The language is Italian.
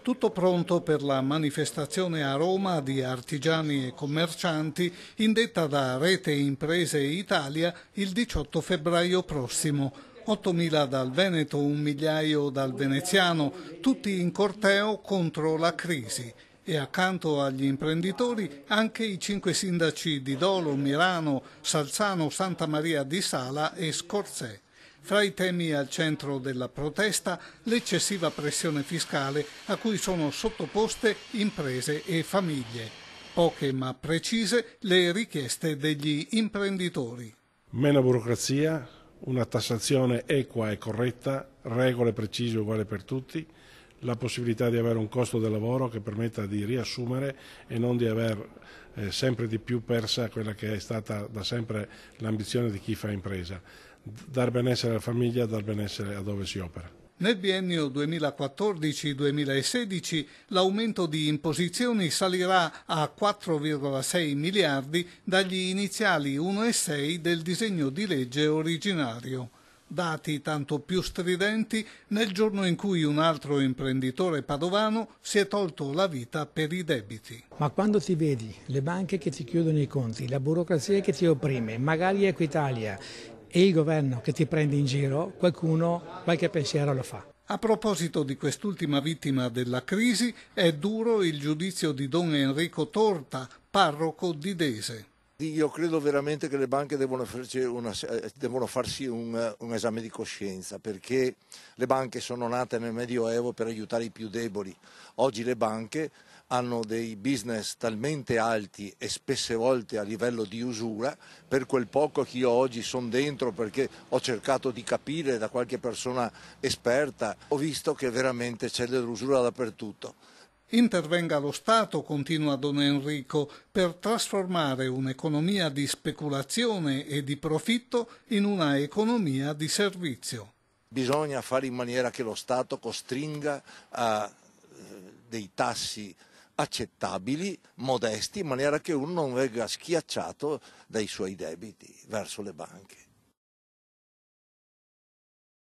Tutto pronto per la manifestazione a Roma di artigiani e commercianti indetta da Rete Imprese Italia il 18 febbraio prossimo. 8.000 dal Veneto, 1 migliaio dal veneziano, tutti in corteo contro la crisi. E accanto agli imprenditori anche i 5 sindaci di Dolo, Mirano, Salzano, Santa Maria di Sala e Scorzè. Fra i temi al centro della protesta l'eccessiva pressione fiscale a cui sono sottoposte imprese e famiglie. Poche ma precise le richieste degli imprenditori. Meno burocrazia, una tassazione equa e corretta, regole precise e uguali per tutti, la possibilità di avere un costo del lavoro che permetta di riassumere e non di aver sempre di più persa quella che è stata da sempre l'ambizione di chi fa impresa. Dar benessere alla famiglia, dar benessere a dove si opera. Nel biennio 2014-2016 l'aumento di imposizioni salirà a 4,6 miliardi dagli iniziali 1,6 del disegno di legge originario. Dati tanto più stridenti nel giorno in cui un altro imprenditore padovano si è tolto la vita per i debiti. Ma quando ti vedi le banche che ti chiudono i conti, la burocrazia che ti opprime, magari Equitalia e il governo che ti prende in giro, qualcuno qualche pensiero lo fa. A proposito di quest'ultima vittima della crisi, è duro il giudizio di Don Enrico Torta, parroco di Dese. Io credo veramente che le banche devono farsi un esame di coscienza, perché le banche sono nate nel Medioevo per aiutare i più deboli. Oggi le banche hanno dei business talmente alti e spesse volte a livello di usura, per quel poco che io oggi sono dentro, perché ho cercato di capire da qualche persona esperta, ho visto che veramente c'è dell'usura dappertutto. Intervenga lo Stato, continua Don Enrico, per trasformare un'economia di speculazione e di profitto in una economia di servizio. Bisogna fare in maniera che lo Stato costringa a dei tassi accettabili, modesti, in maniera che uno non venga schiacciato dai suoi debiti verso le banche.